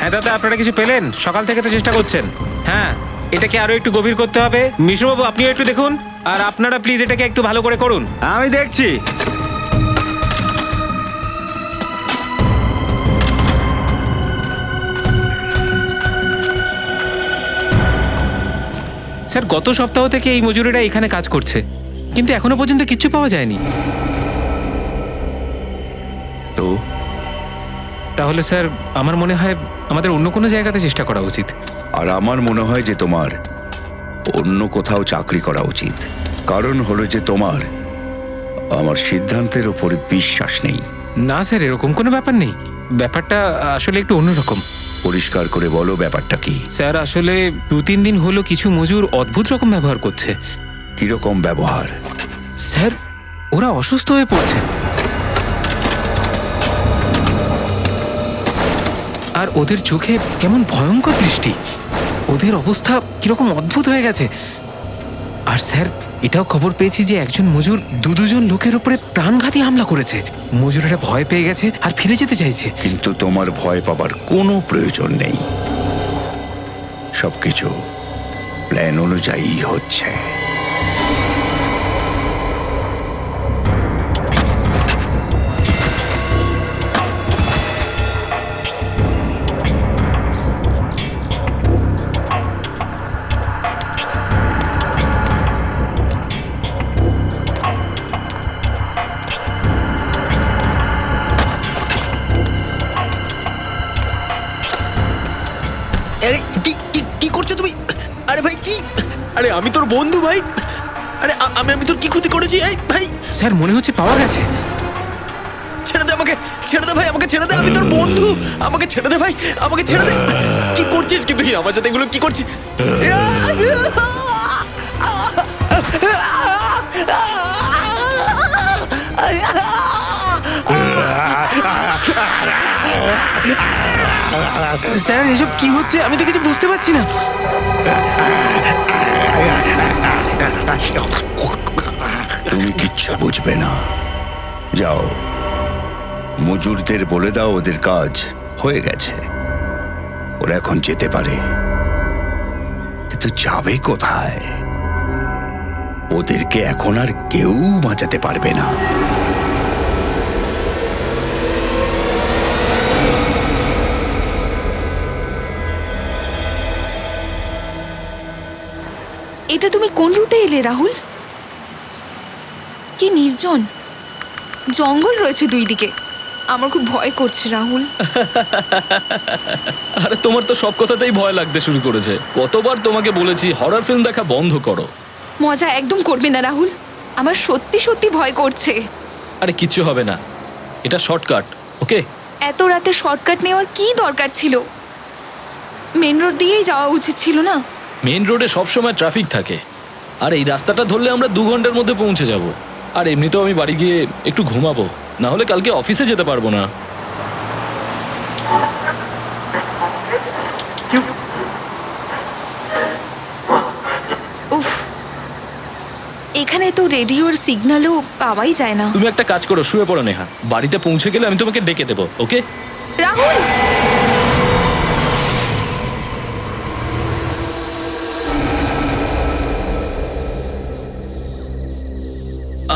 হ্যাঁ দাদা, আপনারা কিছু পেলেন? সকাল থেকে তো চেষ্টা করছেন। হ্যাঁ, এটাকে আরো একটু গভীর করতে হবে। মিশ্রবাবু, আপনিও একটু দেখুন, আর আপনারা প্লিজ এটাকে একটু ভালো করে করুন। আমি দেখছি। স্যার, গত সপ্তাহ থেকে এই মজুরিরা এখানে কাজ করছে, কিন্তু এখনো পর্যন্ত কিচ্ছু পাওয়া যায়নি। তো তাহলে স্যার, আমার মনে হয় আমাদের অন্য কোনো জায়গাতে চেষ্টা করা উচিত। আর আমার মনে হয় যে তোমার অন্য কোথাও চাকরি করা উচিত। কারণ হলো যে তোমার আমার সিদ্ধান্তের ওপর বিশ্বাস নেই। না স্যার, এরকম কোনো ব্যাপার নেই। ব্যাপারটা আসলে একটু অন্যরকম। পরিষ্কার করে বলো ব্যাপারটা কি। স্যার, আসলে 2-3 দিন হলো কিছু মজুর অদ্ভুত রকম ব্যবহার করছে। কিরকম ব্যবহার? স্যার, ওরা অসুস্থ হয়ে পড়ছে, আর ওদের চোখে কেমন ভয়ঙ্কর দৃষ্টি। ওদের অবস্থা কিরকম অদ্ভুত হয়ে গেছে। আর স্যার, এটাও খবর পেয়েছি যে একজন মজুর দুজন লোকের উপরে প্রাণঘাতী হামলা করেছে। মজুরেরা ভয় পেয়ে গেছে আর ফিরে যেতে চাইছে। কিন্তু তোমার ভয় পাবার কোনো প্রয়োজন নেই। সবকিছু প্ল্যান অনুযায়ী হচ্ছে। আরে কি করছো তুমি? আরে ভাই কি? আরে আমি তোর বন্ধু ভাই। আরে আমি তোর কি ক্ষতি করেছি? এই ভাই, স্যার, মনে হচ্ছে পাওয়া গেছে। ছেড়ে দে আমাকে, ছেড়ে দে ভাই, আমাকে ছেড়ে দে, আমি তোর বন্ধু। আমাকে ছেড়ে দে ভাই, আমাকে ছেড়ে দে। কি করছিস কিন্তু? কি আমার সাথে এগুলো কি করছিস? স্যার, এসব কি হচ্ছে? আমি তো কিছু বুঝতে পারছি না। তুমি কিচ্ছু বুঝবে না। যাও, মজুরদের বলে দাও ওদের কাজ হয়ে গেছে, ওরা এখন যেতে পারে। কিন্তু যাবে কোথায়? ওদেরকে এখন আর কেউ বাঁচাতে পারবে না। এটা তুমি কোন রুটে এলে রাহুল? কি নির্জন জঙ্গল রয়েছে দুই দিকে। আমার খুব ভয় করছে রাহুল। আরে তোমার তো সব কথাতেই ভয় লাগতে শুরু করেছে। কতবার তোমাকে বলেছি হরর ফিল্ম দেখা বন্ধ করো। মজা একদম করবে না রাহুল, আমার সত্যি সত্যি ভয় করছে। আরে কিচ্ছু হবে না, এটা শর্টকাট, ওকে? এত রাতে শর্টকাট নেওয়ার কি দরকার ছিল? মেন রোড দিয়েই যাওয়া উচিত ছিল না? মেন রোডে সবসময় ট্রাফিক থাকে, আর এই রাস্তাটা ধরলে আমরা 2 ঘন্টার মধ্যে পৌঁছে যাব। আর এমনিতেও আমি বাড়ি গিয়ে একটু ঘুমাবো, না হলে কালকে অফিসে যেতে পারবো না। উফ, এখানে তো রেডিওর সিগন্যালও পাওয়াই যায় না। তুমি একটা কাজ করো, শুয়ে পড়ো নেহা। বাড়িতে পৌঁছে গেলে আমি তোমাকে ডেকে দেবো, ওকে? রাহুল,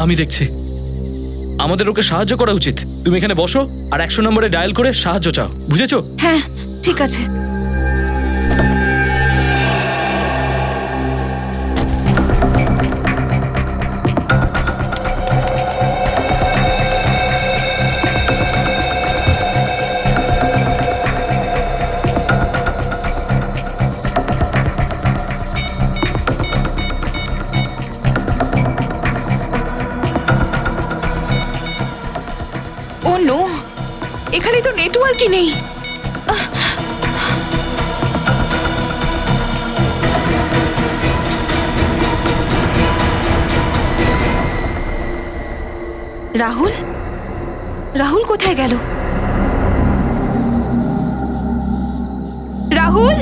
আমি দেখছি। আমাদের ওকে সাহায্য করা উচিত। তুমি এখানে বসো আর 100 নম্বরে ডায়াল করে সাহায্য চাও, বুঝেছো? হ্যাঁ ঠিক আছে। ও নো, এখানে তো নেটওয়ার্কই নেই। রাহুল, রাহুল কোথায় গেল? রাহুল,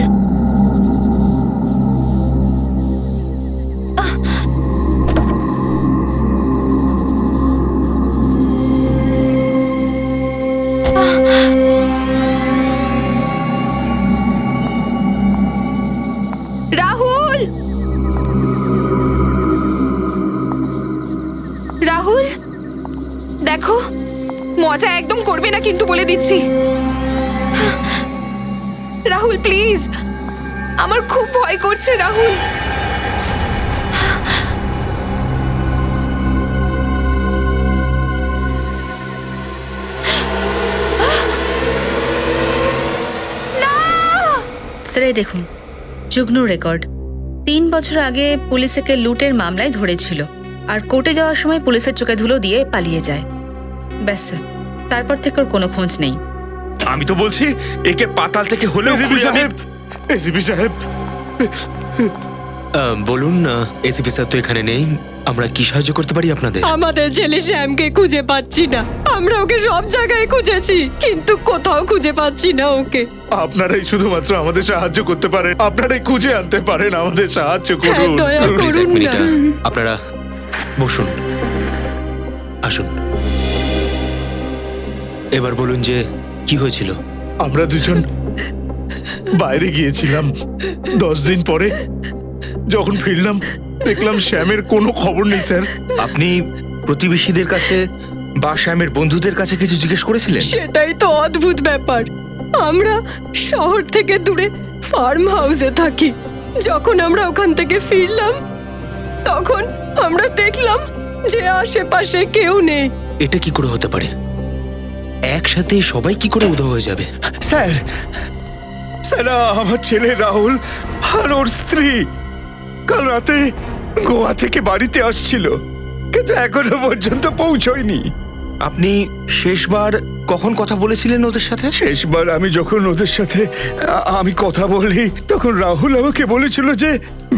মজা একদম করবে না কিন্তু বলে দিচ্ছি। রাহুল প্লিজ, আমার খুব ভয় করছে রাহুল। স্যার এই দেখুন যুগ্ন রেকর্ড। 3 বছর আগে পুলিশ একে লুটের মামলায় ধরেছিল আর কোর্টে যাওয়ার সময় পুলিশের চোখে ধুলো দিয়ে পালিয়ে যায়। ব্যাস স্যার, তারপর থেকে ওর কোনো খোঁজ নেই। আমি তো বলছি একে পাতাল থেকে হলেও এসিপি সাহেব, এসিপি সাহেব, বলুন না, এসিপি স্যার তো এখানে নেই, আমরা কি সাহায্য করতে পারি আপনাদের? আমাদের ছেলে শ্যামকে খুঁজে পাচ্ছি না। আমরা ওকে সব জায়গায় খুঁজেছি কিন্তু কোথাও খুঁজে পাচ্ছি না ওকে। আপনারাই শুধুমাত্র আমাদের সাহায্য করতে পারেন, আপনারাই খুঁজে আনতে পারেন, আমাদের সাহায্য হ্যাঁ, করুন। দয়া প্লিজ এক করুন মিনিট, না। আপনারা বসুন, আসুন। এবার বলুন যে কি হয়েছিল। আমরা দুজন বাইরে গিয়েছিলাম, 10 দিন পরে যখন ফিরলাম দেখলাম শ্যামের কোনো খবর নেই স্যার। আপনি প্রতিবেশীদের কাছে বা শ্যামের বন্ধুদের কাছে কিছু জিজ্ঞেস করেছিলেন? সেটাই তো অদ্ভুত ব্যাপার। আমরা শহর থেকে দূরে ফার্ম হাউসে থাকি। যখন আমরা ওখান থেকে ফিরলাম তখন আমরা দেখলাম যে আশেপাশে কেউ নেই। এটা কি করে হতে পারে? একসাথে সবাই কি করে উধাও হয়ে যাবে? স্যার, স্যার আমার ছেলে রাহুল আর ওর স্ত্রী কাল রাতে গোয়া থেকে বাড়িতে আসছিল, কিন্তু এখনো পর্যন্ত পৌঁছয়নি। আপনি শেষবার কখন কথা বলেছিলেন ওদের সাথে? শেষবার আমি যখন ওদের সাথে আমি কথা বলি তখন রাহুল আমাকে বলেছিল যে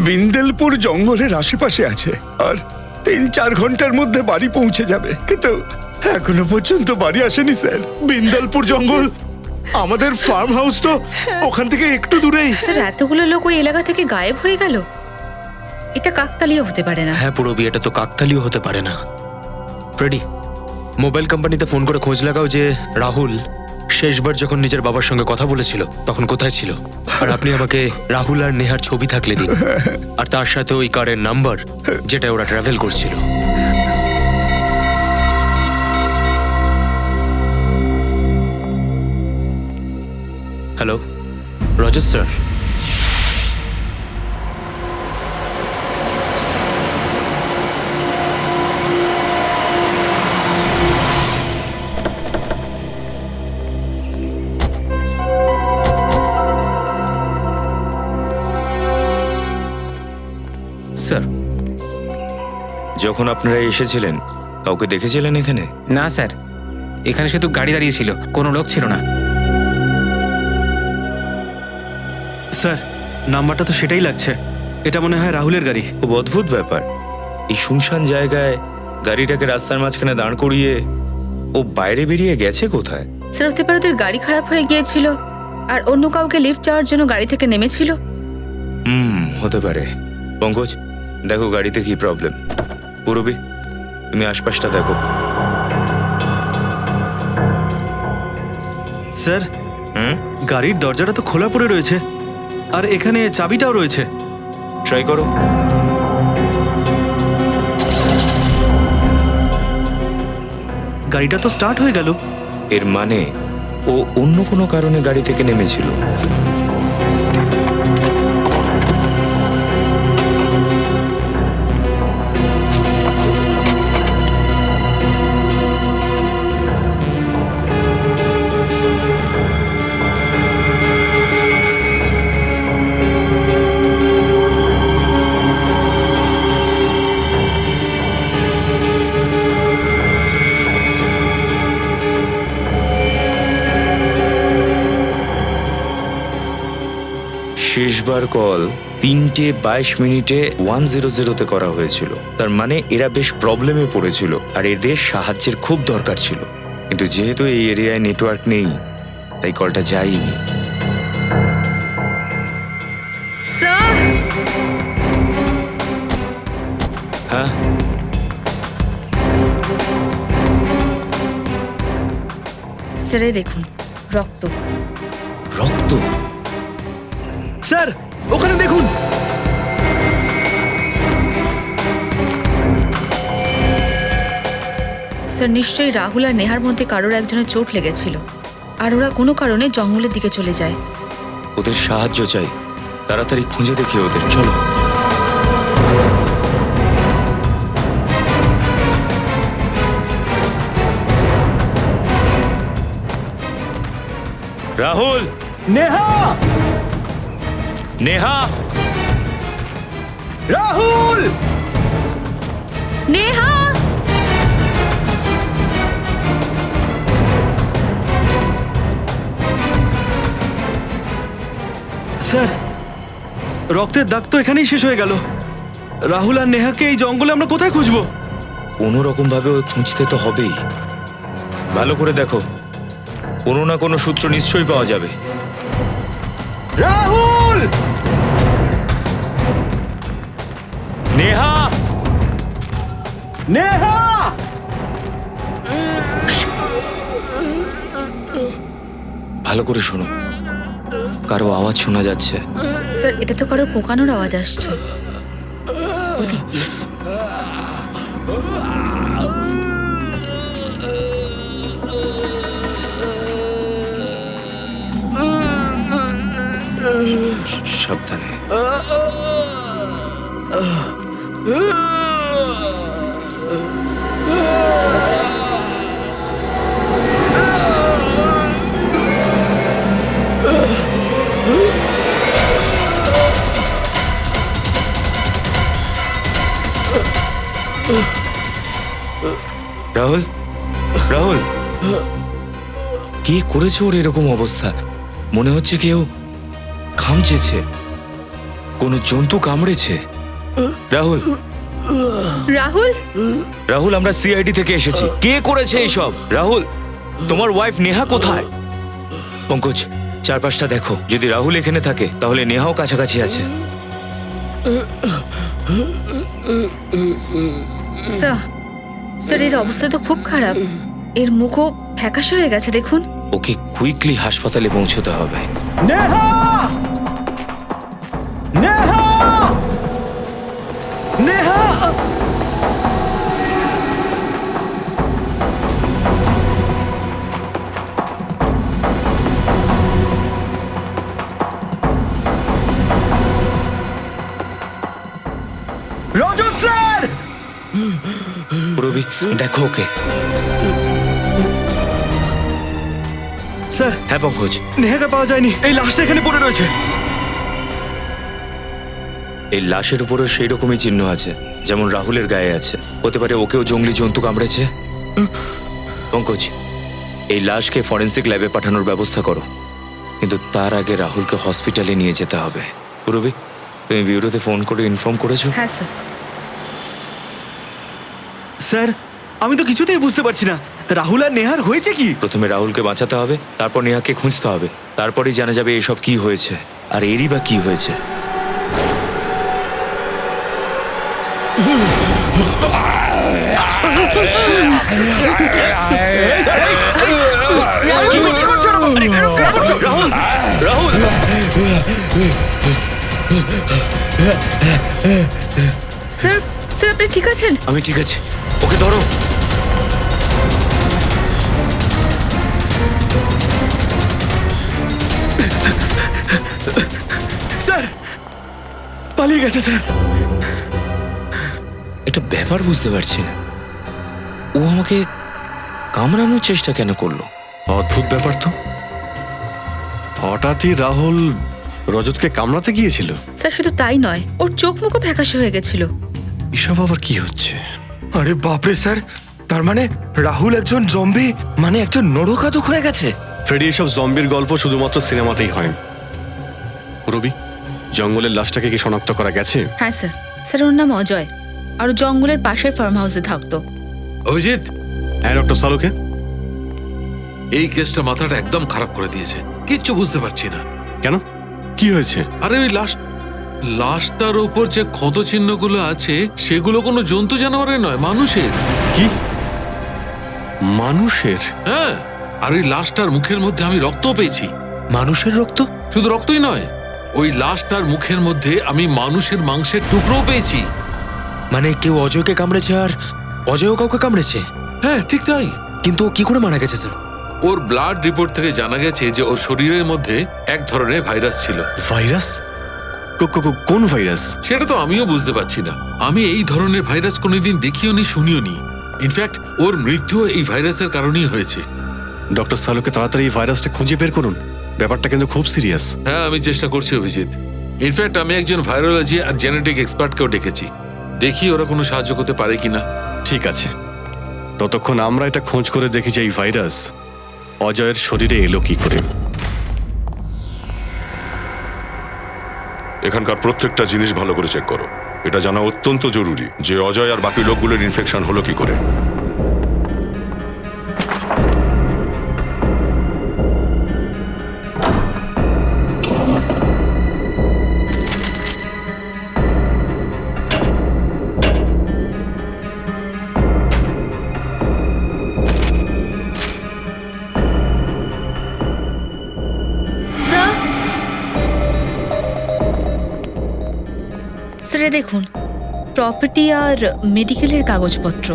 বিন্দেলপুর জঙ্গলের আশেপাশে আছে আর 3-4 ঘন্টার মধ্যে বাড়ি পৌঁছে যাবে, কিন্তু এখনো পর্যন্ত বাড়ি আসেনি স্যার। বিন্দালপুর জঙ্গল, আমাদের ফার্ম হাউস তো ওখান থেকে একটু দূরেই। স্যার এতগুলো লোক ওই এলাকা থেকে গায়েব হয়ে গেল, এটা কাকতালীয় হতে পারে না। হ্যাঁ পুরবি, এটা তো কাকতালীয় হতে পারে না। ফ্রেডি, মোবাইল কোম্পানিতে ফোন করে খোঁজ লাগাও যে রাহুল শেষবার যখন নিজের বাবার সঙ্গে কথা বলেছিল তখন কোথায় ছিল। আর আপনি আমাকে রাহুল আর নেহার ছবি থাকলে দিন, আর তার সাথে ওই কারের নাম্বার যেটা ওরা ট্রাভেল করছিল। হ্যালো, রজত স্যার। স্যার। যখন আপনারা এসেছিলেন কাউকে দেখেছিলেন এখানে? না স্যার, এখানে শুধু গাড়ি দাঁড়িয়ে ছিল, কোনো লোক ছিল না। স্যার নাম্বারটা তো সেটাই লাগছে, এটা মনে হয় রাহুলের গাড়ি। খুব অদ্ভুত ব্যাপার, এই শুনশান জায়গায় গাড়িটাকে রাস্তার মাঝখানে দাঁড় করিয়ে ও বাইরে বেরিয়ে গেছে কোথায়? স্যার হতে পারে ওদের গাড়ি খারাপ হয়ে গিয়েছিল আর অন্য কাউকে লিফট চাওয়ার জন্য গাড়ি থেকে নেমেছিল। হতে পারে। পঙ্কজ, দেখো গাড়িতে কি প্রবলেম। পুরবি, তুমি আশপাশটা দেখো। স্যার গাড়ির দরজাটা তো খোলা পড়ে রয়েছে আর এখানে চাবিটাও রয়েছে। ট্রাই করো। গাড়িটা তো স্টার্ট হয়ে গেল। এর মানে ও অন্য কোনো কারণে গাড়ি থেকে নেমেছিল। শেষবার কল 3:22 100-তে করা হয়েছিল। তার মানে এরা বেশ প্রবলেমে পড়েছিল আর এদের সাহায্যের খুব দরকার ছিল, কিন্তু যেহেতু এই এরিয়ায় নেটওয়ার্ক নেই তাই কলটা যায়নি। স্যার হ্যাঁ, স্যার এই দেখুন রক্ত। রক্ত? স্যার ওখানে দেখুন। স্যার নিশ্চয়ই রাহুল আর নেহার মধ্যে কারোর একজনের চোট লেগেছিল আর ওরা কোনো কারণে জঙ্গলের দিকে চলে যায়। ওদের সাহায্য চাই, তাড়াতাড়ি খুঁজে দেখি ওদের, চলো। রাহুল, নেহা! নেহা, রাহুল! নেহা! স্যার, রক্তের দাগ তো এখানেই শেষ হয়ে গেল। রাহুল আর নেহাকে এই জঙ্গলে আমরা কোথায় খুঁজবো? কোনো রকম ভাবে ওই খুঁজতে তো হবেই। ভালো করে দেখো, কোনো না কোনো সূত্র নিশ্চয়ই পাওয়া যাবে। রাহুল! নেহা, নেহা! ভালো করে শোনো, কারো আওয়াজ শোনা যাচ্ছে। স্যার, এটা তো কারো পোকানোর আওয়াজ আসছে। ওদিক দিয়ে। সাবধানে। রাহুল, রাহুল, কি করেছে ওর এরকম অবস্থা? মনে হচ্ছে কেউ খামচেছে, কোনো জন্তু কামড়েছে। রাহুল, রাহুল! রাহুল, আমরা সিআইডি থেকে এসেছি। কে করেছে এইসব? রাহুল, তোমার ওয়াইফ নেহা কোথায়? পঙ্কজ, চারপাশটা দেখো, যদি রাহুল এখানে থাকে তাহলে নেহাও কাছাকাছি আছে। স্যার, স্যার এর অবস্থা তো খুব খারাপ। এর মুখও ফ্যাকাশে হয়ে গেছে, দেখুন। ওকে কুইকলি হাসপাতালে পৌঁছতে হবে। নেহা! নেহা! নেহা! রজত স্যার! রবি, দেখো ওকে। স্যার, হ্যাঁ পঙ্কজ, নেহাকে পাওয়া যায়নি। এই লাশটা এখানে পড়ে রয়েছে। এই লাশের উপরও সেই রকমই চিহ্ন আছে যেমন রাহুলের গায়ে আছে। হতে পারে ওকেও জঙ্গলি জন্তু কামড়েছে। পঙ্কজ, এই লাশকে ফরেন্সিক ল্যাবে পাঠানোর ব্যবস্থা করো, কিন্তু তার আগে রাহুলকে হসপিটালে নিয়ে যেতে হবে। রবি, তুমি বিউরোতে ফোন করে ইনফর্ম করেছো? হ্যাঁ স্যার। স্যার, আমি তো কিছুতেই বুঝতে পারছি না রাহুল আর নেহার হয়েছে কি। প্রথমে রাহুলকে বাঁচাতে হবে, তারপর নেহাকে খুঁজতে হবে, তারপরেই জানা যাবে এসব কি হয়েছে আর এরই বা কি হয়েছে। রাহুল, রাহুল! স্যার, স্যার আপনি ঠিক আছেন? আমি ঠিক আছি, ওকে ধরো। স্যার, পালিয়ে গেছে স্যার। এটা ব্যাপার বুঝতে পারছি না, ও আমাকে কামড়ানোর চেষ্টা কেন করলো? অদ্ভুত ব্যাপার তো। হঠাৎই রাহুল রজতকে কামড়াতে গিয়েছিল। স্যার শুধু তাই নয়, ওর চোখ মুখও ফ্যাকাশে হয়ে গেছিল। এসব আবার কি হচ্ছে? আরে বাপরে স্যার, তার মানে রাহুল একজন জম্বি, মানে একজন নরখাদক হয়ে গেছে। ফ্রেডি, এসব জম্বির গল্প শুধুমাত্র সিনেমাতেই হয়। রবি, জঙ্গলের লাশটাকে কি শনাক্ত করা গেছে? হ্যাঁ স্যার। স্যার ওর নাম অজয়, আর ও জঙ্গলের পাশের ফার্ম হাউসে থাকতো। অভিজিৎ, হ্যাঁ ডক্টর সালুকে। এই কেসটা মাথাটা একদম খারাপ করে দিয়েছে, কিচ্ছু বুঝতে পারছি না। কেন, কি হয়েছে? আরে ওই লাশটার উপর যে ক্ষত চিহ্নগুলো আছে সেগুলো কোনো জন্তু জানোয়ারের নয়, মানুষের। কি, মানুষের? হ্যাঁ, আর ওই লাশটার মুখের মধ্যে আমি রক্তও পেয়েছি। মানুষের রক্ত? শুধু রক্তই নয়, ওই লাশটার মুখের মধ্যে আমি মানুষের মাংসের টুকরোও পেয়েছি। মানে কেউ অজয়কে কামড়েছে আর অজয়ও কাউকে কামড়েছে? হ্যাঁ ঠিক তাই। কিন্তু ও কি করে মারা গেছে স্যার? ওর ব্লাড রিপোর্ট থেকে জানা গেছে যে ওর শরীরের মধ্যে এক ধরনের ভাইরাস ছিল। ভাইরাস? কোন ভাইরাস? সেটা তো আমিও বুঝতে পারছি না। আমি এই ধরনের ভাইরাস কোনোদিন দেখিও নি, শুনিও নি। ইনফ্যাক্ট ওর মৃত্যু এই ভাইরাসের কারণেই হয়েছে। ডক্টর সালুকে তাড়াতাড়ি এই ভাইরাসটা খুঁজে বের করুন, ব্যাপারটা কিন্তু খুব সিরিয়াস। হ্যাঁ আমি চেষ্টা করছি অভিজিৎ। ইনফ্যাক্ট আমি একজন ভাইরোলজি আর জেনেটিক এক্সপার্টকেও ডেকেছি, দেখি ওরা কোনো সাহায্য করতে পারে কিনা। ঠিক আছে, ততক্ষণ আমরা এটা খোঁজ করে দেখি যে এই ভাইরাস অজয়ের শরীরে এলো কি করে। এখানকার প্রত্যেকটা জিনিস ভালো করে চেক করো। এটা জানা অত্যন্ত জরুরি যে অজয় আর বাকি লোকগুলোর ইনফেকশন হলো কি করে। স্যার, স্যার এ দেখুন, প্রপার্টি আর মেডিকেলের কাগজপত্র।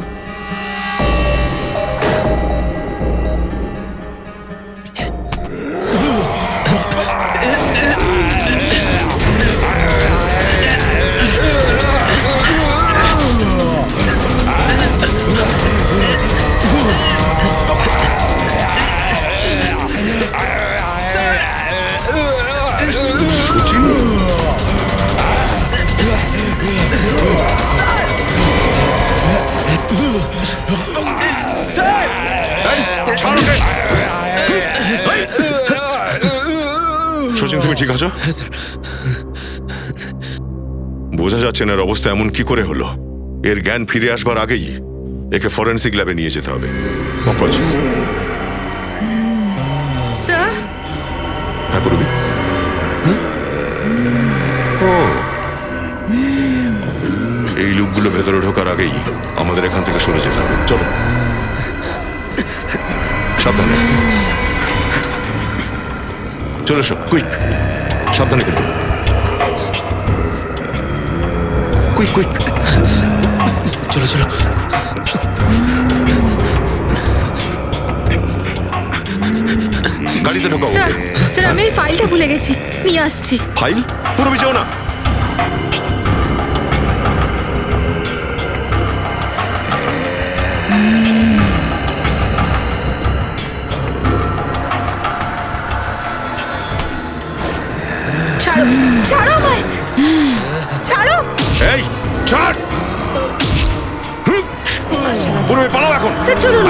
সচিন, তুমি ঠিক আছো? হ্যাঁ স্যার। বোঝা যাচ্ছে না এর অবস্থা এমন কি করে হলো। এর জ্ঞান ফিরে আসবার আগেই একে ফরেন্সিক ল্যাবে নিয়ে যেতে হবে। পঙ্কজ। স্যার। হ্যাঁ পূর্বী। ও, এই লোকগুলো ভেতরে ঢোকার আগেই আমাদের এখান থেকে সরে যেতে হবে। চলো সাবধানে, চলে এসো, কুইক, সাবধানে কিন্তু, কুইক কুইক, চলো চলো। গাড়িতে ঢোকাও। স্যার, স্যার আমি এই ফাইলটা ভুলে গেছি, নিয়ে আসছি। ফাইল? পূর্বী যাও না। ছাড়ো, ছাড়ো আমায়, ছাড়ো। এই ছাড়, পূর্বী পালাও এখন। স্যার চলুন।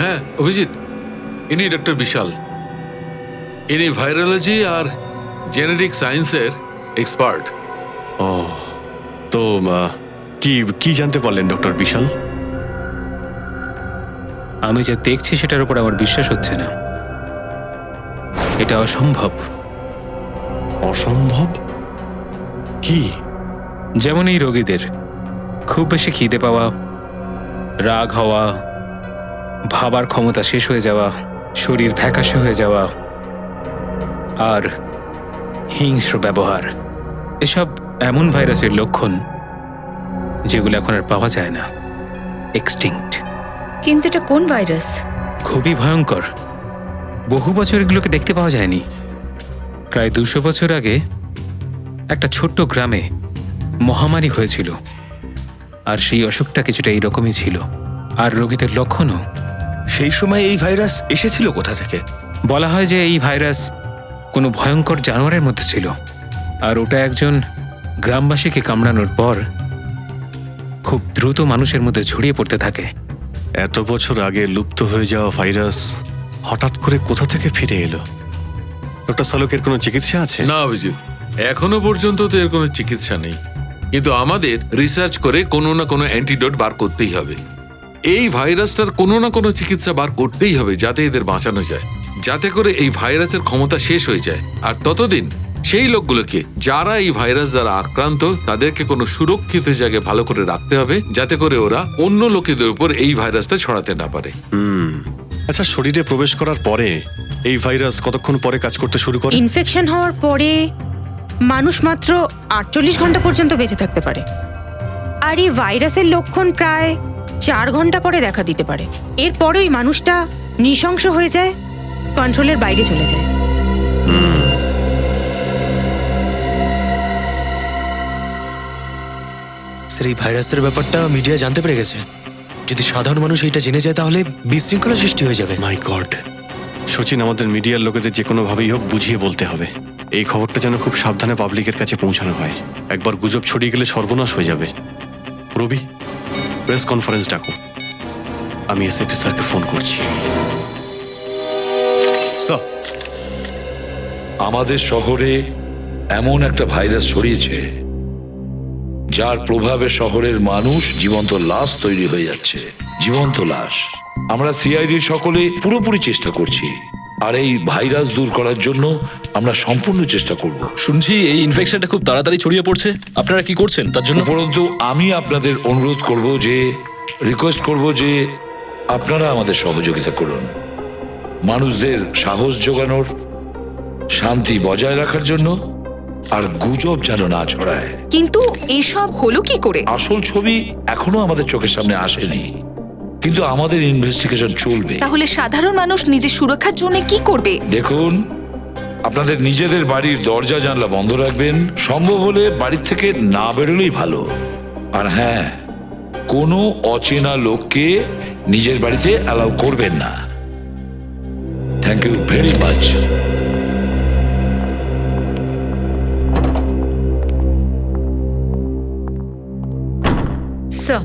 হ্যাঁ অভিজিৎ, ইনি ডক্টর বিশাল। ইনি ভাইরোলজি আর জেনেটিক সায়েন্সের এক্সপার্ট। ও, তো কি কি জানতে পারলেন ডক্টর বিশাল? আমি যা দেখছি সেটার উপর আমার বিশ্বাস হচ্ছে না। এটা অসম্ভব। অসম্ভব? কি? যেমন এই রোগীদের খুব বেশি খিদে পাওয়া, রাগ হওয়া, ভাবার ক্ষমতা শেষ হয়ে যাওয়া, শরীর ফ্যাকাশে হয়ে যাওয়া আর হিংস্র ব্যবহার, এসব এমন ভাইরাসের লক্ষণ যেগুলো এখন আর পাওয়া যায় না, এক্সটিংক্ট। কিন্তু এটা কোন ভাইরাস? খুবই ভয়ঙ্কর। বহু বছর এগুলোকে দেখতে পাওয়া যায়নি। প্রায় 200 বছর আগে একটা ছোট্ট গ্রামে মহামারী হয়েছিল, আর সেই অসুখটা কিছুটা এইরকমই ছিল, আর রোগীদের লক্ষণও। সেই সময় এই ভাইরাস এসেছিল কোথা থেকে? বলা হয় যে এই ভাইরাস কোনো ভয়ঙ্কর জানোয়ারের মধ্যে ছিল, আর ওটা একজন গ্রামবাসীকে কামড়ানোর পর খুব দ্রুত মানুষের মধ্যে ছড়িয়ে পড়তে থাকে। এত বছর আগে লুপ্ত হয়ে যাওয়া ভাইরাস হঠাৎ করে কোথা থেকে ফিরে এলো? ডক্টর সালুকের কোনো চিকিৎসা আছে? না অভিজিৎ, এখনো পর্যন্ত তো এর কোনো চিকিৎসা নেই, কিন্তু আমাদের রিসার্চ করে কোনো না কোনো অ্যান্টিডোট বার করতেই হবে। এই ভাইরাসটার কোনো না কোনো চিকিৎসা বার করতেই হবে যাতে এদের বাঁচানো যায়, যাতে করে এই ভাইরাসের ক্ষমতা শেষ হয়ে যায়। আর ততদিন সেই লোকগুলোকে যারা এই ভাইরাস দ্বারা আক্রান্ত তাদেরকে কোনো সুরক্ষিত জায়গায় ভালো করে রাখতে হবে, যাতে করে ওরা অন্য লোকেদের উপর এই ভাইরাসটা ছড়াতে না পারে। আচ্ছা, শরীরে প্রবেশ করার পরে এই ভাইরাস কতক্ষণ পরে কাজ করতে শুরু করে? ইনফেকশন হওয়ার পরে মানুষ মাত্র 48 ঘন্টা পর্যন্ত বেঁচে থাকতে পারে, আর এই ভাইরাসের লক্ষণ প্রায় 4 ঘন্টা পরে দেখা দিতে পারে। এরপরে ওই মানুষটা নৃশংস হয়ে যায়, কন্ট্রোলের বাইরে চলে যায়। স্যার, এই ভাইরাসের ব্যাপারটা মিডিয়া জানতে পেরে গেছে। যদি সাধারণ মানুষ এইটা জেনে যায় তাহলে বিশৃঙ্খলা সৃষ্টি হয়ে যাবে। মাই গড, সচিন, আমাদের মিডিয়ার লোকেদের যে কোনোভাবেই হোক বুঝিয়ে বলতে হবে এই খবরটা যেন খুব সাবধানে পাবলিকের কাছে পৌঁছানো হয়। একবার গুজব ছড়িয়ে গেলে সর্বনাশ হয়ে যাবে। রবি, প্রেস কনফারেন্স ডাকো। আমি এসএপি স্যারকে ফোন করছি। স্যার, আমাদের শহরে এমন একটা ভাইরাস ছড়িয়েছে যার প্রভাবে শহরের মানুষ জীবন্ত লাশ তৈরি হয়ে যাচ্ছে। জীবন্ত লাশ। আমরা সিআইডির সকলে পুরোপুরি চেষ্টা করছি, আর এই ভাইরাস দূর করার জন্য আমরা সম্পূর্ণ চেষ্টা করব। শুনছি এই ইনফেকশনটা খুব তাড়াতাড়ি ছড়িয়ে পড়ছে, আপনারা কি করছেন তার জন্য? উপরন্তু আমি আপনাদের অনুরোধ করব যে, রিকোয়েস্ট করব যে আপনারা আমাদের সহযোগিতা করুন মানুষদের সাহস জোগানোর, শান্তি বজায় রাখার জন্য, আর গুজব যেন না ছড়ায়। কিন্তু এসব হলো কি করে? আসল ছবি এখনো আমাদের চোখের সামনে আসেনি, কিন্তু আমাদের ইনভেস্টিগেশন চলবে। তাহলে সাধারণ মানুষ নিজের সুরক্ষার জন্য কি করবে? দেখুন, আপনাদের নিজেদের বাড়ির দরজা জানলা বন্ধ রাখবেন, সম্ভব হলে বাড়ির থেকে না বেরোলেই ভালো। আর হ্যাঁ, কোনো অচেনা লোককে নিজের বাড়িতে অ্যালাউ করবেন না। Thank you very much. Sir,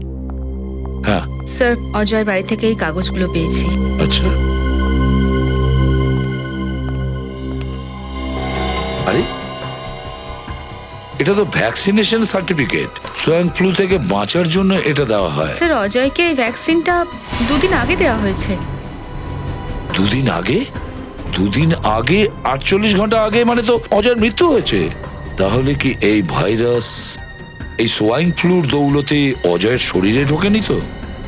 হ্যাঁ স্যার, অজয়ের বাড়ি থেকে এই কাগজগুলো পেয়েছি। আচ্ছা, আরে এটা তো ভ্যাকসিনেশন সার্টিফিকেট। সোয়াইন ফ্লু থেকে বাঁচার জন্য এটা দেওয়া হয়। স্যার, অজয়কে এই ভ্যাকসিনটা 2 দিন আগে দেওয়া হয়েছে। 2 দিন আগে? 2 দিন আগে? 48 ঘন্টা আগে? মানে তো অজয়ের মৃত্যু হয়েছে। তাহলে কি এই ভাইরাস এই সোয়াইন ফ্লুর দৌলতে অজয়ের শরীরে ঢোকেনি তো?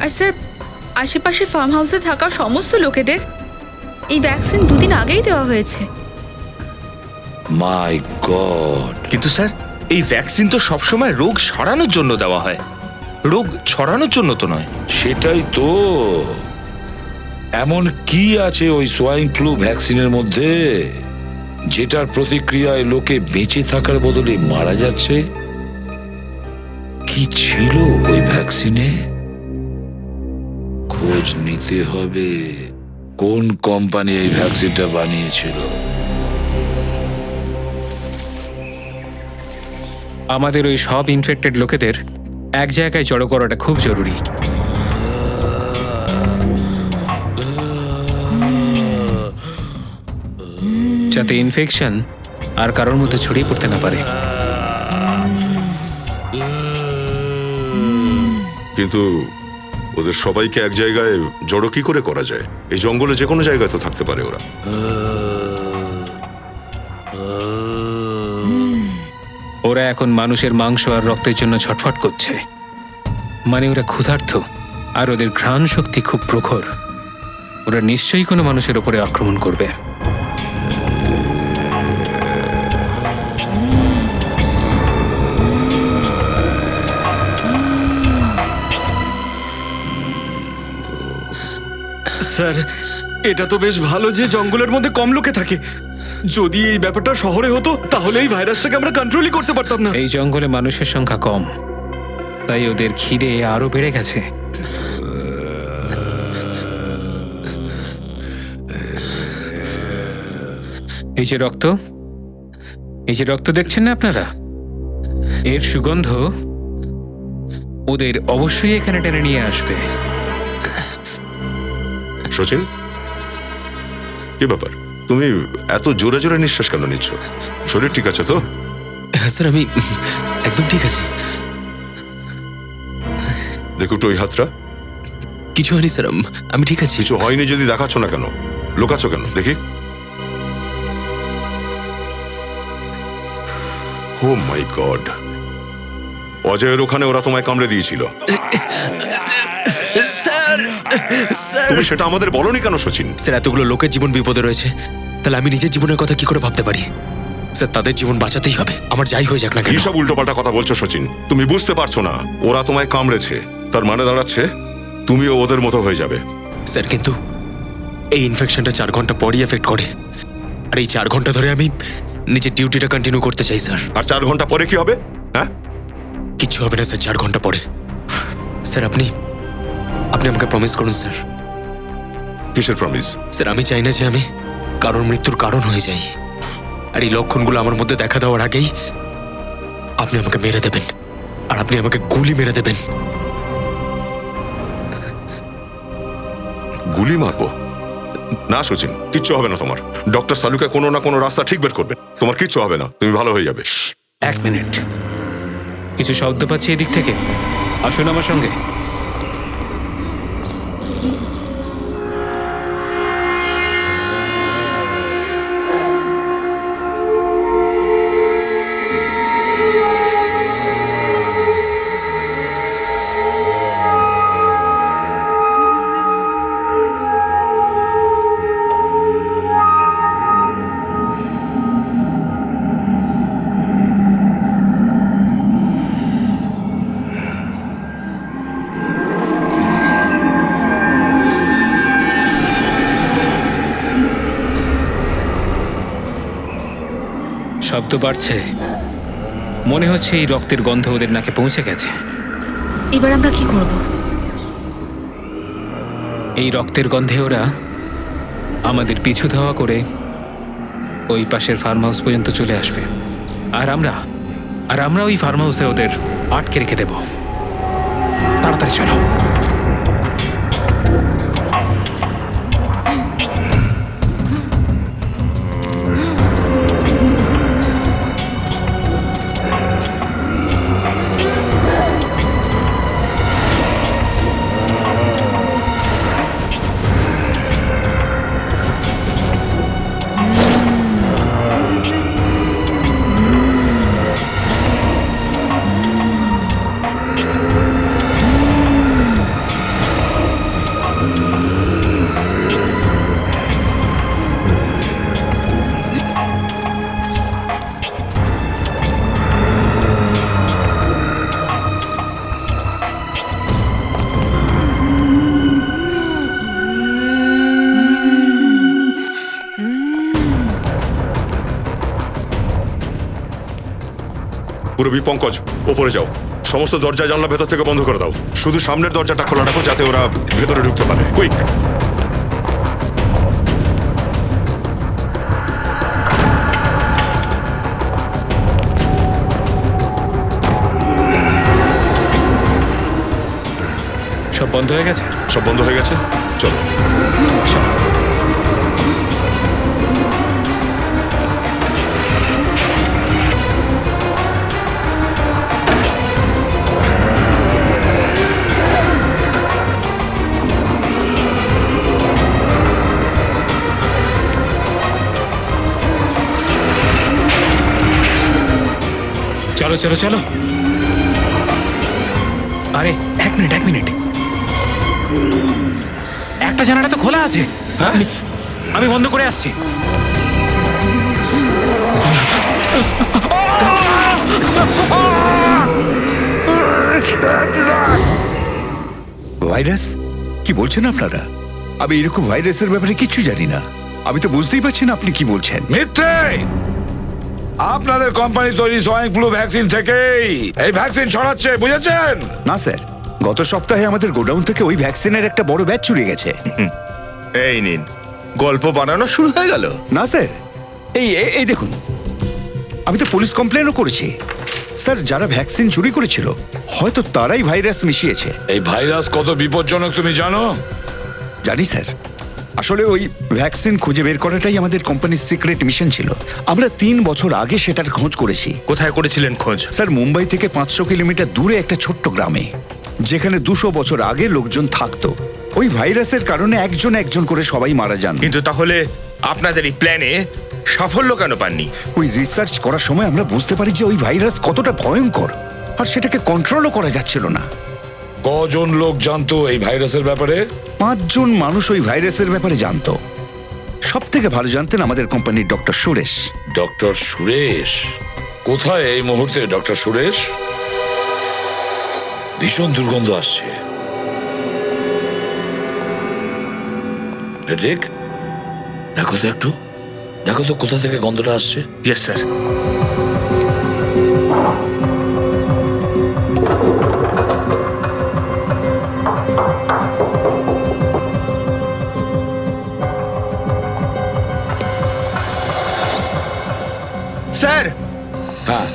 আর স্যার, আশেপাশে ফার্ম হাউসে থাকা সমস্ত লোকেদের এই ভ্যাকসিন 2 দিন আগেই দেওয়া হয়েছে। মাই গড! কিন্তু স্যার, এই ভ্যাকসিন তো সবসময় রোগ সারানোর জন্য দেওয়া হয়, রোগ ছড়ানোর জন্য তো নয়। সেটাই তো। এমন কি আছে ওই সোয়াইন ফ্লু ভ্যাকসিনের মধ্যে যেটার প্রতিক্রিয়ায় লোকে বেঁচে থাকার বদলে মারা যাচ্ছে? কি ছিল ওই ভ্যাকসিনে? খোঁজ নিতে হবে কোন কোম্পানি এই ভ্যাকসিনটা বানিয়েছিল। আমাদের ওই সব ইনফেক্টেড লোকেদের এক জায়গায় জড়ো করাটা খুব জরুরি। যাতে ইনফেকশন আর কারোর মধ্যে ছড়িয়ে পড়তে না পারে। কিন্তু ওদের সবাইকে এক জায়গায় জড়ো কি করে করা যায়? এই জঙ্গলে যে কোনো জায়গায় তো থাকতে পারে ওরা। ওরা এখন মানুষের মাংস আর রক্তের জন্য ছটফট করছে। মানে ওরা ক্ষুধার্ত, আর ওদের ঘ্রাণ শক্তি খুব প্রখর। ওরা নিশ্চয়ই কোনো মানুষের উপরে আক্রমণ করবে। স্যার, এটা তো বেশ ভালো যে জঙ্গলের মধ্যে কম লোকে থাকে। যদি এই ব্যাপারটা শহরে হতো তাহলে এই ভাইরাসটাকে আমরা কন্ট্রোলই করতে পারতাম না। এই জঙ্গলে মানুষের সংখ্যা কম, তাই ওদের খিদে আরো বেড়ে গেছে। এই যে রক্ত, এই যে রক্ত দেখছেন না আপনারা, এর সুগন্ধ ওদের অবশ্যই এখানে টেনে নিয়ে আসবে। সচিন, কি ব্যাপার? তুমি এত জোরে জোরে নিঃশ্বাস কেন নিচ্ছ? শরীর ঠিক আছে তো? হ্যাঁ স্যার, আমি একদম ঠিক আছি। দেখো তো ওই হাতটা। কিছু হয়নি স্যার, আমি ঠিক আছি। কিছু হয়নি যদি দেখাচ্ছ না কেন, লুকাচ্ছ কেন দেখি? ও মাই গড, অজয়ের ওখানে ওরা তোমায় কামড়ে দিয়েছিল। স্যার স্যার তুমি সেটা আমাদের বলনি কেন সচিন? স্যার, এতগুলো লোকের জীবন বিপদে রয়েছে, তাহলে আমি নিজের জীবনের কথা কি করে ভাবতে পারি? স্যার, তাদের জীবন বাঁচাতেই হবে, আমার যাই হয়ে যাক না কেন। কি সব উল্টোপাল্টা কথা বলছো সচিন? তুমি বুঝতে পারছো না, ওরা তোমায় কামড়েছে, তার মানে দাঁড়াচ্ছে তুমিও ওদের মতো হয়ে যাবে। স্যার, কিন্তু এই ইনফেকশনটা 4 ঘন্টা পরই এফেক্ট করে, আর এই 4 ঘন্টা ধরে আমি নিজের ডিউটিটা কন্টিনিউ করতে চাই স্যার। আর 4 ঘন্টা পরে কি হবে? হ্যাঁ, কিচ্ছু হবে না স্যার 4 ঘন্টা পরে। স্যার, আপনি আমাকে প্রমিস করুন স্যার। কিসের প্রমিস? স্যার, আমি চাই না যে আমি কারোর মৃত্যুর কারণ হয়ে যাই, আর এই লক্ষণগুলো আমার মধ্যে দেখা দেওয়ার আগেই আপনি আমাকে মেরে দেবেন, আর আপনি আমাকে গুলি মেরে দেবেন। গুলি মারবো? না সচিন, কিচ্ছু হবে না তোমার। ডক্টর সালুকে কোনো না কোনো রাস্তা ঠিক বের করবে, তোমার কিচ্ছু হবে না, তুমি ভালো হয়ে যাবে। 1 মিনিট, কিছু শব্দ পাচ্ছি এদিক থেকে, আসুন আমার সঙ্গে। শব্দ বাড়ছে, মনে হচ্ছে এই রক্তের গন্ধ ওদের নাকে পৌঁছে গেছে। এবার আমরা কি করব? এই রক্তের গন্ধে ওরা আমাদের পিছু ধাওয়া করে ওই পাশের ফার্ম হাউস পর্যন্ত চলে আসবে, আর আমরা ওই ফার্ম হাউসে ওদের আটকে রেখে দেব। তাড়াতাড়ি চলো। পুরবী, পঙ্কজ, ওপরে যাও, সমস্ত দরজা জানলা ভেতর থেকে বন্ধ করে দাও, শুধু সামনের দরজাটা খোলা রাখো যাতে ওরা ভেতরে ঢুকতে পারে। কুইক! সব বন্ধ হয়ে গেছে? সব বন্ধ হয়ে গেছে, চলো। চলো চলো চলো। আরে 1 মিনিট, একটা জানালা তো খোলা আছে। আমি বন্ধ করে আসছি। ভাইরাস? কি বলছেন আপনারা? আমি এরকম ভাইরাসের ব্যাপারে কিচ্ছু জানি না। আমি তো বুঝতেই পারছি না আপনি কি বলছেন। মিথ্যে! আপনাদের কোম্পানি তৈরি সোয়াইন ফ্লু ভ্যাকসিন থেকেই এই ভ্যাকসিন ছড়াচ্ছে, বুঝেছেন? না স্যার, গত সপ্তাহে আমাদের গোডাউন থেকে ওই ভ্যাকসিনের একটা বড় ব্যাচ চুরি গেছে। এই নিন, গল্প বানানো শুরু হয়ে গেল। না স্যার, এই দেখুন, আমি তো পুলিশ কমপ্লেনও করেছি। স্যার, যারা ভ্যাকসিন চুরি করেছিল হয়তো তারাই ভাইরাস মিশিয়েছে। এই ভাইরাস কত বিপজ্জনক তুমি জানো? জানি স্যার, আসলে ওই ভ্যাকসিন খুঁজে বের করাটাই আমাদের কোম্পানির সিক্রেট মিশন ছিল। আমরা 3 বছর আগে সেটার খোঁজ করেছি। কোথায় করেছিলেন খোঁজ? স্যার, মুম্বাই থেকে 500 কিলোমিটার দূরে একটা ছোট্ট গ্রামে, যেখানে 200 বছর আগে লোকজন থাকতো। ওই ভাইরাসের কারণে একজন করে সবাই মারা যান। কিন্তু তাহলে আপনাদের এই প্ল্যানে সাফল্য কেন পাননি? ওই রিসার্চ করার সময় আমরা বুঝতে পারি যে ওই ভাইরাস কতটা ভয়ঙ্কর, আর সেটাকে কন্ট্রোলও করা যাচ্ছিল না। কজন লোক জানতো এই ভাইরাসের ব্যাপারে? 5 জন মানুষ ওই ভাইরাসের ব্যাপারে জানতো। সব থেকে ভালো জানতেন আমাদের কোম্পানির ডক্টর সুরেশ। ডক্টর সুরেশ কোথায় এই মুহূর্তে? ডক্টর সুরেশ, ভীষণ দুর্গন্ধ আসছে। রিক, দেখো তো একটু, দেখো তো কোথা থেকে গন্ধটা আসছে। Yes sir. স্যার। হ্যাঁ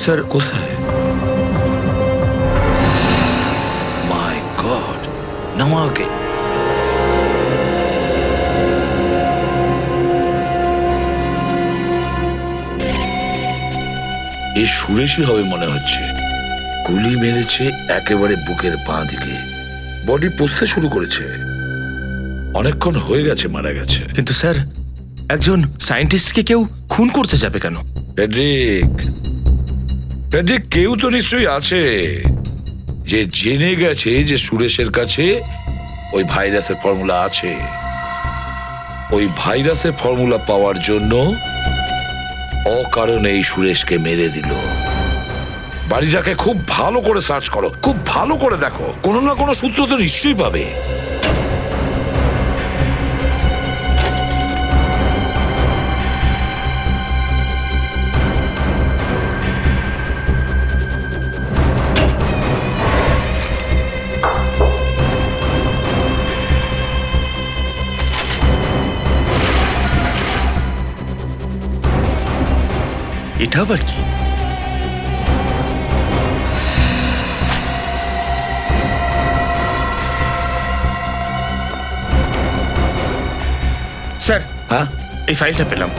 স্যার, কোথায়? মাই গড, নামাকে এই সুরেশই হবে মনে হচ্ছে। গুলি মেরেছে একেবারে বুকের বাঁ দিকে, বডি পুষতে শুরু করেছে। অনেকক্ষণ হয়ে গেছে মারা গেছে। কিন্তু স্যার, একজন সায়েন্টিস্টকে কেউ খুন করতে যাবে কেন? ফ্রেডরিক, ফ্রেডরিক, কেউ তো নিশ্চয়ই আছে যে জেনে গেছে যে সুরেশের কাছে ওই ভাইরাসের ফর্মুলা আছে। ওই ভাইরাসের ফর্মুলা পাওয়ার জন্য অকারণে এই সুরেশকে মেরে দিল। বাড়িটাকে খুব ভালো করে সার্চ করো, খুব ভালো করে দেখো, কোনো না কোনো সূত্র তো নিশ্চয়ই পাবে। এটা আবার কি? স্যার, হ্যাঁ, এই ফাইলটা পেলাম।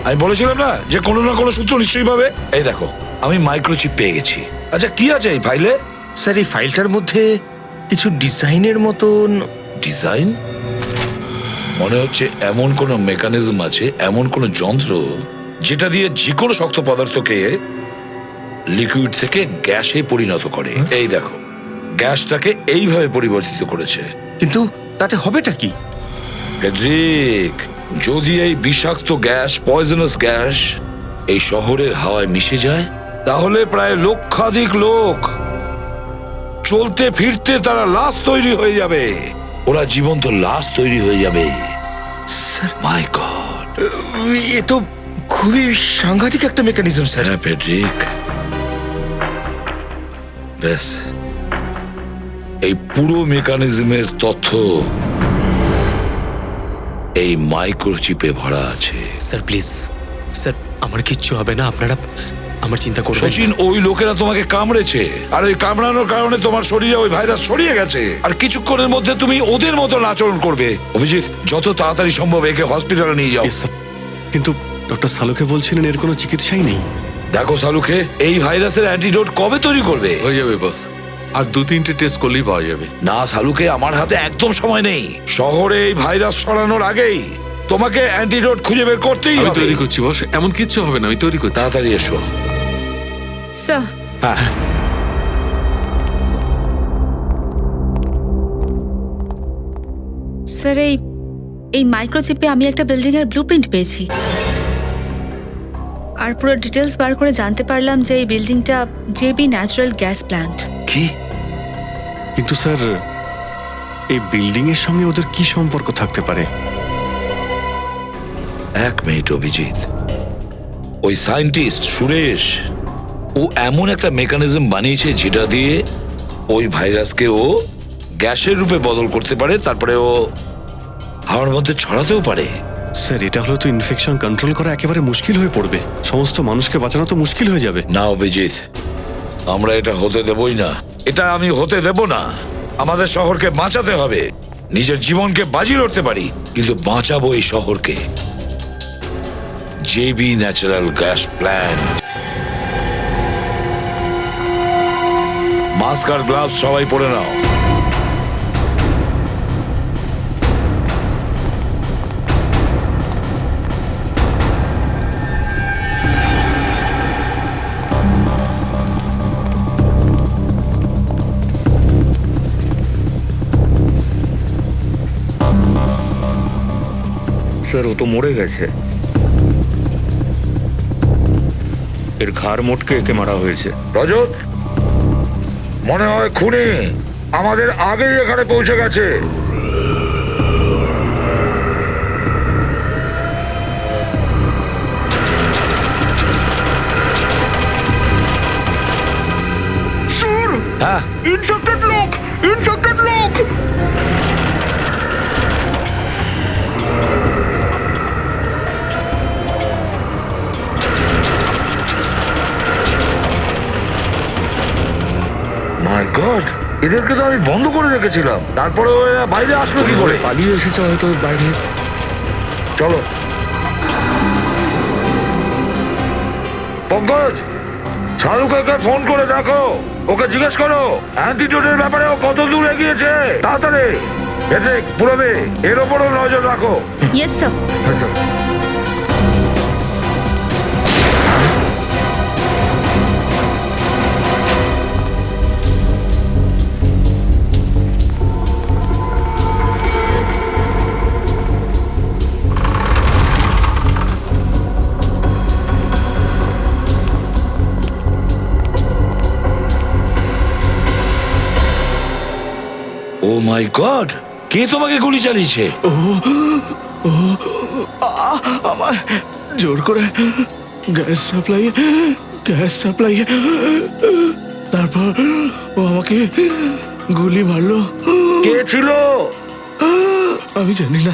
আমি বলেছিলাম না যে কোনো না কোনো সূত্র নিশ্চয়ই পাবে। এই দেখো, আমি মাইক্রোচিপ পেয়ে গেছি। আচ্ছা, কি আছে এই ফাইলে? স্যার, এই ফাইলটার মধ্যে কিছু ডিজাইনের মতন। ডিজাইন? মনে হচ্ছে এমন কোনো মেকানিজম আছে, এমন কোনো যন্ত্র যেটা দিয়ে যে কোনো শক্ত পদার্থকে লিকুইড থেকে গ্যাসে পরিণত করে। এই দেখো, গ্যাসটাকে এইভাবে পরিবর্তিত করেছে। কিন্তু তাতে হবেটা কি? ফ্রেডরিক, যদি এই বিষাক্ত গ্যাস, পয়জনাস গ্যাস এই শহরের হাওয়ায় মিশে যায়, তাহলে প্রায় লক্ষাধিক লোক চলতে ফিরতে তারা লাশ তৈরি হয়ে যাবে। ওরা জীবন্ত লাশ তৈরি হয়ে যাবে। মাই গড, এ তো খুবই সাংঘাতিক একটা মেকানিজম স্যার। হ্যাঁ ফ্রেডরিক, ব্যাস এই পুরো মেকানিজমের তথ্য এই মাইক্রোচিপে ভরা আছে। স্যার প্লিজ, স্যার আমার কিচ্ছু হবে না, আপনারা আমার চিন্তা করবেন না। সচিন, ওই লোকেরা তোমাকে কামড়েছে, আর ওই কামড়ানোর কারণে তোমার শরীরে ওই ভাইরাস ছড়িয়ে গেছে, আর কিছুক্ষণের মধ্যে তুমি ওদের মতন আচরণ করবে। অভিজিৎ, যত তাড়াতাড়ি সম্ভব একে হসপিটালে নিয়ে যাও। কিন্তু ডক্টর সালুকে বলছিলেন এর কোনো চিকিৎসাই নেই। দেখো সালুকে, এই ভাইরাসের অ্যান্টিডোট কবে তৈরি করবে? হয়ে যাবে বস, আর 2-3টে টেস্ট করলেই পাওয়া যাবে। না সালুকে, আমার হাতে একদম সময় নেই। শহরে এই ভাইরাস ছড়ানোর আগেই তোমাকে অ্যান্টিডোট খুঁজে বের করতেই আমি হবে। তৈরি করছি বস, এমন কিচ্ছু হবে না, আমি তৈরি করছি। তাড়াতাড়ি এসো। স্যার, হ্যাঁ, স্যার, এই মাইক্রোচিপে আমি একটা বিল্ডিং এর ব্লুপ্রিন্ট পেয়েছি, আর পুরো ডিটেলস বার করে জানতে পারলাম যে এই বিল্ডিংটা জেবি ন্যাচারাল গ্যাস প্ল্যান্ট। কি? কিন্তু স্যার, এই বিল্ডিং এর সঙ্গে ওদের কি সম্পর্ক থাকতে পারে? এক মিনিট অভিজিৎ, ওই সায়েন্টিস্ট সুরেশ, ও এমন একটা মেকানিজম বানিয়েছে যেটা দিয়ে ওই ভাইরাসকে ও গ্যাসের রূপে বদল করতে পারে, তারপরে ও হাওয়ার মধ্যে ছড়াতেও পারে। স্যার, এটা হলে তো ইনফেকশন কন্ট্রোল করা একেবারে মুশকিল হয়ে পড়বে, সমস্ত মানুষকে বাঁচানো তো মুশকিল হয়ে যাবে। না অভিজিৎ, আমরা এটা হতে দেবই না, এটা আমি হতে দেব না। আমাদের শহরকে বাঁচাতে হবে। নিজের জীবনকে বাজি লড়তে পারি, কিন্তু বাঁচাবো এই শহরকে। JB natural gas plant. Mask আর গ্লাভস সবাই পরে নাও। স্যার ও তো মরে গেছে। এর ঘাড় মোটকে একে মারা হয়েছে। রজত, মনে হয় খুনি আমাদের আগেই এখানে পৌঁছে গেছে। হ্যাঁ, ইনফেক্টেড লোক, ইনফেক্টেড লোক। মাই গড, এদেরকে তো আমি বন্ধ করে রেখেছিলাম, তারপরে ওরা বাইরে আসলো কি করে? পালিয়ে এসেছে হয়তো বাইরে। চলো পঙ্কজ, শাহরুখকে ফোন করে দেখো, ওকে জিজ্ঞেস করো অ্যান্টিটিউডের ব্যাপারে ও কত দূর এগিয়েছে। তাড়াতাড়ি এতে পুরবে এর ওপরও নজর রাখো। Yes sir. হ্যাঁ স্যার। ও মাই গড, কে তোমাকে গুলি চালিয়েছে? আমার জোর করে গ্যাস সাপ্লাই, তারপর ও আমাকে গুলি মারলো। কে ছিল? আমি জানি না।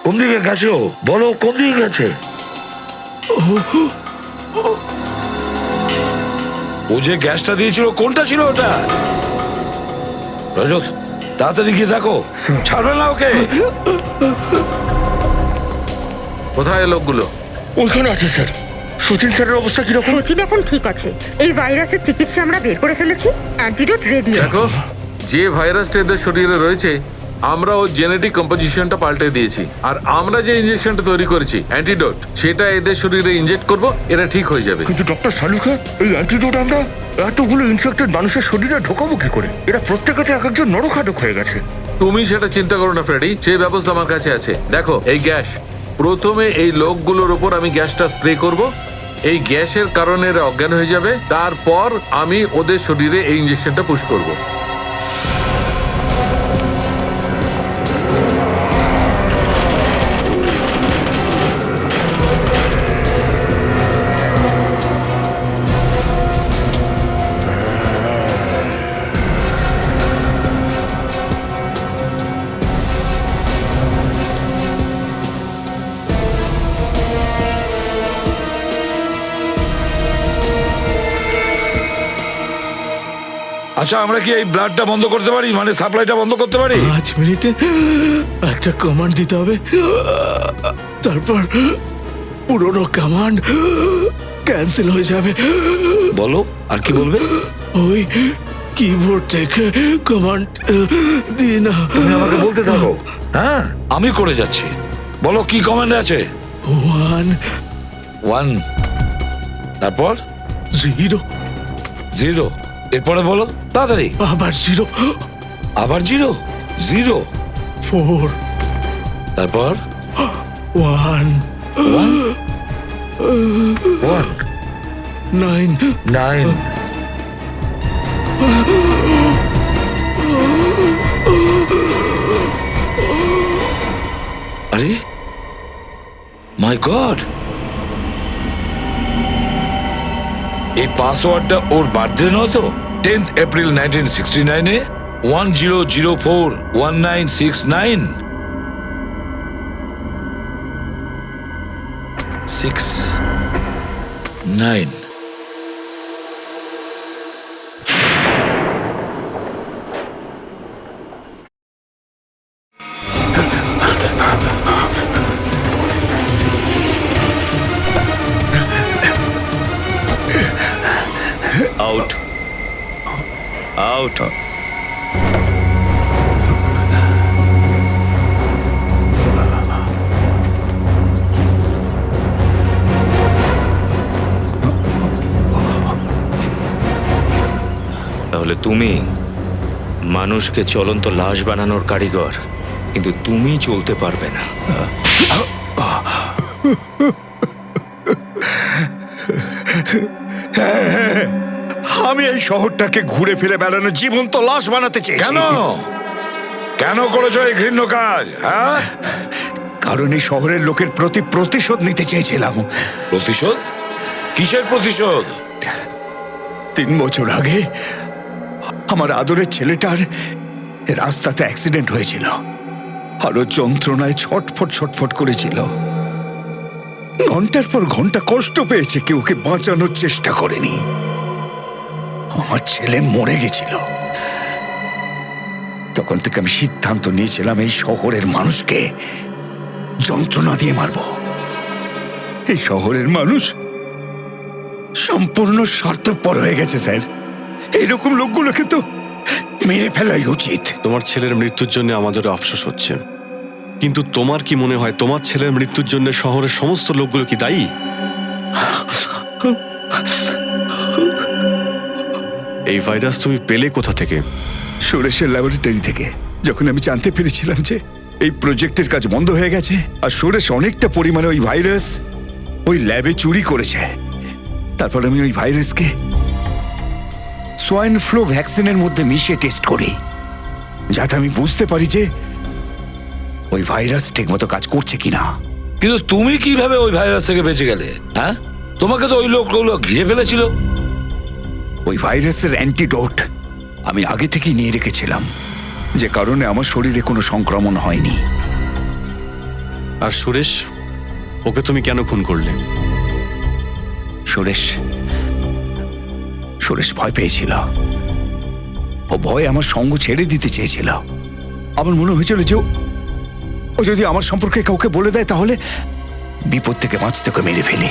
কোন দিকে গেছে ও? বলো কোন দিকে গেছে? ও যে গ্যাসটা দিয়েছিল কোনটা ছিল ওটা? রজত, তাড়াতাড়ি গিয়ে দেখো, ছাড়বে না ওকে। কোথায় লোকগুলো? ওইখানে আছে স্যার। সচিন স্যারের অবস্থা কিরকম? সচিন এখন ঠিক আছে। এই ভাইরাসের চিকিৎসা আমরা বের করে ফেলেছি, অ্যান্টিডোট রেডি আছে। দেখো, যে ভাইরাসটা এদের শরীরে রয়েছে আমরা ওর জেনেটিক কম্পোজিশনটা পাল্টে দিয়েছি, আর আমরা যে ইনজেকশনটা তৈরি করেছি অ্যান্টিডোট, সেটা এদের শরীরে ইনজেক্ট করব, এরা ঠিক হয়ে যাবে। কিন্তু ডক্টর সালুখা, এই অ্যান্টিডোট আমরা এতগুলো ইনফেক্টেড মানুষের শরীরে ঢোকাবো কি করে? এরা প্রত্যেকে তো এক একজন নরখাদক হয়ে গেছে। তুমি সেটা চিন্তা করো না ফ্রেডি, সেই ব্যবস্থা আমার কাছে আছে। দেখো এই গ্যাস, প্রথমে এই লোকগুলোর উপর আমি গ্যাসটা স্প্রে করব, এই গ্যাসের কারণে এরা অজ্ঞান হয়ে যাবে, তারপর আমি ওদের শরীরে এই ইনজেকশনটা পুশ করব। আচ্ছা, আমরা কি এই ব্লাডটা বন্ধ করতে পারি, মানে সাপ্লাইটা বন্ধ করতে পারি? 5 মিনিটে একটা কমান্ড দিতে হবে, তারপর পুরোনো কমান্ড ক্যান্সেল হয়ে যাবে। বলো, আর কি বলবে? ওই কিবোর্ড থেকে কমান্ড দিয়ে না। তুমি আমাকে বলতে থাকো। হ্যাঁ, আমি করে যাচ্ছি। বলো কি কমান্ড আছে? 1 তারপর 0 এরপরে বলো তাড়াতাড়ি। আবার 0 আবার 0 4 তারপর 1 9 আরে মাই গড, এই পাসওয়ার্ডটা ওর বার্থডে নয় তো? 10th April 1969-এ 10041969 69। Out out. তাহলে তুমি মানুষকে চলন্ত লাশ বানানোর কারিগর। কিন্তু তুমি চলতে পারবে না। আমি এই শহরটাকে ঘুরে ফিরে বেড়ানো জীবন্ত লাশ বানাতে চেয়েছি। কেন কেন করেছো এই ঘৃণ্য কাজ? হ্যাঁ, কারণ এই শহরের লোকের প্রতি প্রতিশোধ নিতে চেয়েছিলাম। প্রতিশোধ? কিসের প্রতিশোধ? 3 বছর আগে আমার আদরের ছেলেটার রাস্তাতে অ্যাক্সিডেন্ট হয়েছিল। আরো যন্ত্রণায় ছটফট করেছিল। ঘন্টার পর ঘন্টা কষ্ট পেয়েছে, কেউ ওকে বাঁচানোর চেষ্টা করেনি। আমার ছেলে মরে গেছিল। তখন থেকে আমি সিদ্ধান্ত নিয়েছিলাম এই শহরের মানুষকে যন্ত্রণা দিয়ে মারব। এই শহরের মানুষ সম্পূর্ণ স্বার্থপর হয়ে গেছে স্যার। এইরকম লোকগুলোকে তো মেরে ফেলাই উচিত। তোমার ছেলের মৃত্যুর জন্য আমাদেরও আফসোস হচ্ছে, কিন্তু তোমার কি মনে হয় তোমার ছেলের মৃত্যুর জন্য শহরের সমস্ত লোকগুলো কি দায়ী? এই ভাইরাস তুমি পেলে কোথা থেকে? সুরেশের ল্যাবরেটরি থেকে। যখন আমি জানতে পেরেছিলাম যে এই প্রজেক্টের কাজ বন্ধ হয়ে গেছে আর সুরেশ অনেকটা পরিমাণে ওই ভাইরাস ওই ল্যাবে চুরি করেছে, তারপর আমি ওই ভাইরাসকে সোয়াইন ফ্লু ভ্যাকসিনের মধ্যে মিশিয়ে টেস্ট করি, যাতে আমি বুঝতে পারি যে ওই ভাইরাস ঠিকমতো কাজ করছে কিনা। কিন্তু তুমি কিভাবে ওই ভাইরাস থেকে বেঁচে গেলে? হ্যাঁ, তোমাকে তো ওই লোকগুলো ঘিরে ফেলেছিল। ওই ভাইরাসের অ্যান্টিডোট আমি আগে থেকেই নিয়ে রেখেছিলাম, যে কারণে আমার শরীরে কোনো সংক্রমণ হয়নি। আর সুরেশ, ওকে তুমি কেন খুন করলে? সুরেশ ভয় পেয়েছিল। ও ভয় আমার সঙ্গ ছেড়ে দিতে চেয়েছিল। আমার মনে হয়েছিল যে ও যদি আমার সম্পর্কে কাউকে বলে দেয় তাহলে বিপদ থেকে বাঁচতে ওকে মেরে ফেলি।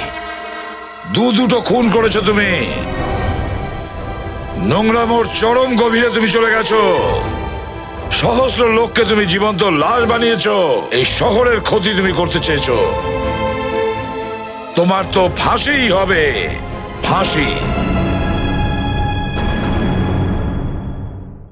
দুটো খুন করেছো তুমি। নোংরামোর চরম গভীরে তুমি চলে গেছো। সহস্র লোককে তুমি জীবন্ত লাশ বানিয়েছো। এই শহরের ক্ষতি তুমি করতে চেয়েছো। তোমার তো ফাঁসিই হবে, ফাঁসি।